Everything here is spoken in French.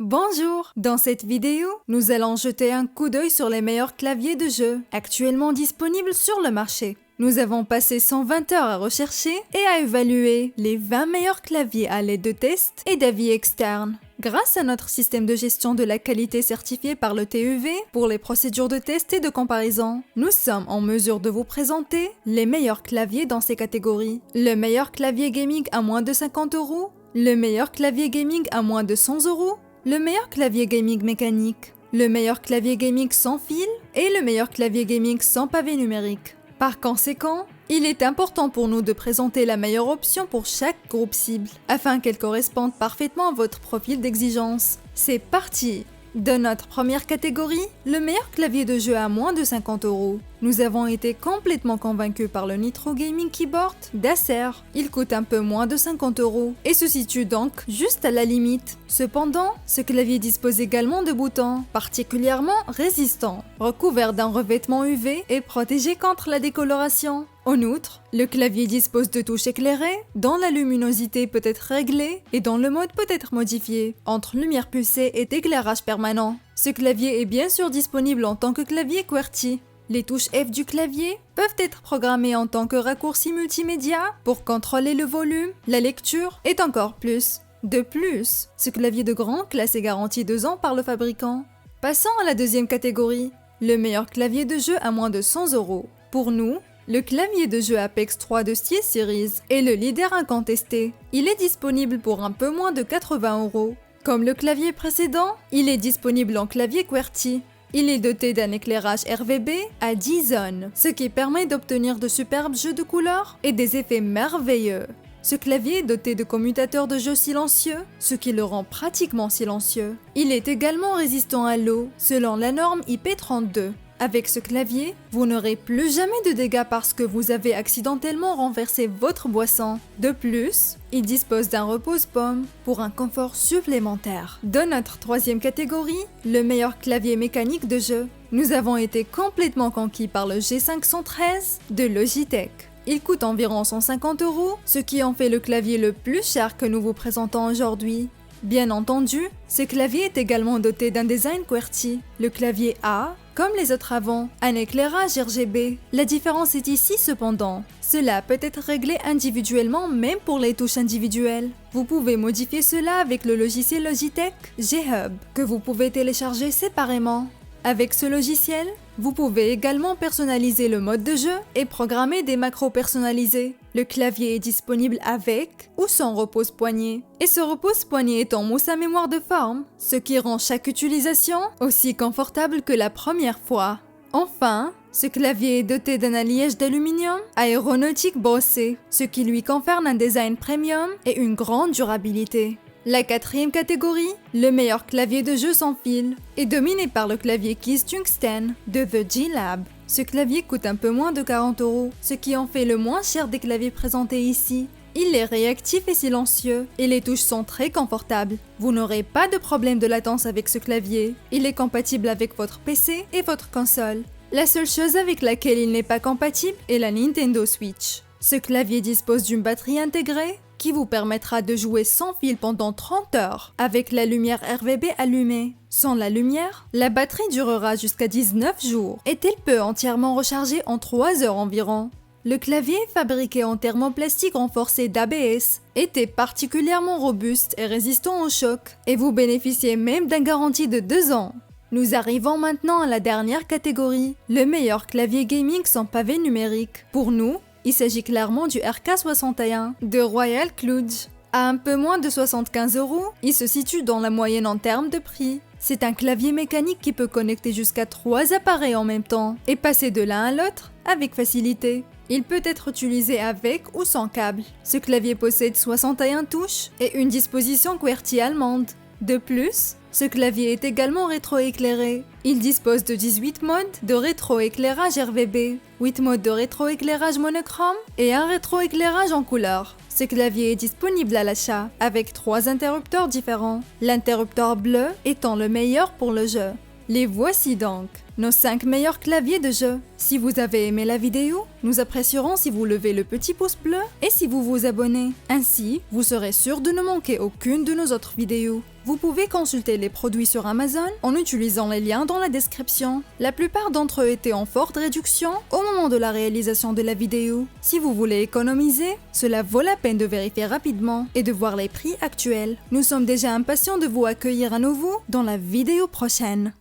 Bonjour! Dans cette vidéo, nous allons jeter un coup d'œil sur les meilleurs claviers de jeu actuellement disponibles sur le marché. Nous avons passé 120 heures à rechercher et à évaluer les 20 meilleurs claviers à l'aide de tests et d'avis externes. Grâce à notre système de gestion de la qualité certifié par le TÜV pour les procédures de test et de comparaison, nous sommes en mesure de vous présenter les meilleurs claviers dans ces catégories. Le meilleur clavier gaming à moins de 50 €, le meilleur clavier gaming à moins de 100 €, le meilleur clavier gaming mécanique, le meilleur clavier gaming sans fil et le meilleur clavier gaming sans pavé numérique. Par conséquent, il est important pour nous de présenter la meilleure option pour chaque groupe cible, afin qu'elle corresponde parfaitement à votre profil d'exigence. C'est parti! Dans notre première catégorie, le meilleur clavier de jeu à moins de 50 €. Nous avons été complètement convaincus par le Nitro Gaming Keyboard d'Acer. Il coûte un peu moins de 50 € et se situe donc juste à la limite. Cependant, ce clavier dispose également de boutons particulièrement résistants, recouverts d'un revêtement UV et protégés contre la décoloration. En outre, le clavier dispose de touches éclairées, dont la luminosité peut être réglée et dont le mode peut être modifié, entre lumière pulsée et éclairage permanent. Ce clavier est bien sûr disponible en tant que clavier QWERTY. Les touches F du clavier peuvent être programmées en tant que raccourci multimédia pour contrôler le volume, la lecture et encore plus. De plus, ce clavier de grande classe est garanti 2 ans par le fabricant. Passons à la deuxième catégorie, le meilleur clavier de jeu à moins de 100 €. Pour nous, le clavier de jeu Apex 3 de SteelSeries est le leader incontesté. Il est disponible pour un peu moins de 80 €. Comme le clavier précédent, il est disponible en clavier QWERTY. Il est doté d'un éclairage RGB à 10 zones, ce qui permet d'obtenir de superbes jeux de couleurs et des effets merveilleux. Ce clavier est doté de commutateurs de jeu silencieux, ce qui le rend pratiquement silencieux. Il est également résistant à l'eau, selon la norme IP32. Avec ce clavier, vous n'aurez plus jamais de dégâts parce que vous avez accidentellement renversé votre boisson. De plus, il dispose d'un repose-paume pour un confort supplémentaire. Dans notre troisième catégorie, le meilleur clavier mécanique de jeu, nous avons été complètement conquis par le G513 de Logitech. Il coûte environ 150 €, ce qui en fait le clavier le plus cher que nous vous présentons aujourd'hui. Bien entendu, ce clavier est également doté d'un design QWERTY. Le clavier a, comme les autres avant, un éclairage RGB. La différence est ici cependant. Cela peut être réglé individuellement même pour les touches individuelles. Vous pouvez modifier cela avec le logiciel Logitech G-Hub, que vous pouvez télécharger séparément. Avec ce logiciel, vous pouvez également personnaliser le mode de jeu et programmer des macros personnalisés. Le clavier est disponible avec ou sans repose-poignet. Et ce repose-poignet est en mousse à mémoire de forme, ce qui rend chaque utilisation aussi confortable que la première fois. Enfin, ce clavier est doté d'un alliage d'aluminium aéronautique bossé, ce qui lui confère un design premium et une grande durabilité. La quatrième catégorie, le meilleur clavier de jeu sans fil, est dominé par le clavier Keys Tungsten de The G-Lab. Ce clavier coûte un peu moins de 40 €, ce qui en fait le moins cher des claviers présentés ici. Il est réactif et silencieux, et les touches sont très confortables. Vous n'aurez pas de problème de latence avec ce clavier. Il est compatible avec votre PC et votre console. La seule chose avec laquelle il n'est pas compatible est la Nintendo Switch. Ce clavier dispose d'une batterie intégrée qui vous permettra de jouer sans fil pendant 30 heures avec la lumière RGB allumée. Sans la lumière, la batterie durera jusqu'à 19 jours et elle peut entièrement recharger en 3 heures environ. Le clavier fabriqué en thermoplastique renforcé d'ABS était particulièrement robuste et résistant au choc et vous bénéficiez même d'une garantie de 2 ans. Nous arrivons maintenant à la dernière catégorie, le meilleur clavier gaming sans pavé numérique. Pour nous, il s'agit clairement du RK61 de Royal Kludge. À un peu moins de 75 €, il se situe dans la moyenne en termes de prix. C'est un clavier mécanique qui peut connecter jusqu'à 3 appareils en même temps et passer de l'un à l'autre avec facilité. Il peut être utilisé avec ou sans câble. Ce clavier possède 61 touches et une disposition QWERTY allemande. De plus, ce clavier est également rétroéclairé. Il dispose de 18 modes de rétroéclairage RGB, 8 modes de rétroéclairage monochrome et un rétroéclairage en couleur. Ce clavier est disponible à l'achat avec 3 interrupteurs différents, l'interrupteur bleu étant le meilleur pour le jeu. Les voici donc, nos 5 meilleurs claviers de jeu. Si vous avez aimé la vidéo, nous apprécierons si vous levez le petit pouce bleu et si vous vous abonnez. Ainsi, vous serez sûr de ne manquer aucune de nos autres vidéos. Vous pouvez consulter les produits sur Amazon en utilisant les liens dans la description. La plupart d'entre eux étaient en forte réduction au moment de la réalisation de la vidéo. Si vous voulez économiser, cela vaut la peine de vérifier rapidement et de voir les prix actuels. Nous sommes déjà impatients de vous accueillir à nouveau dans la vidéo prochaine.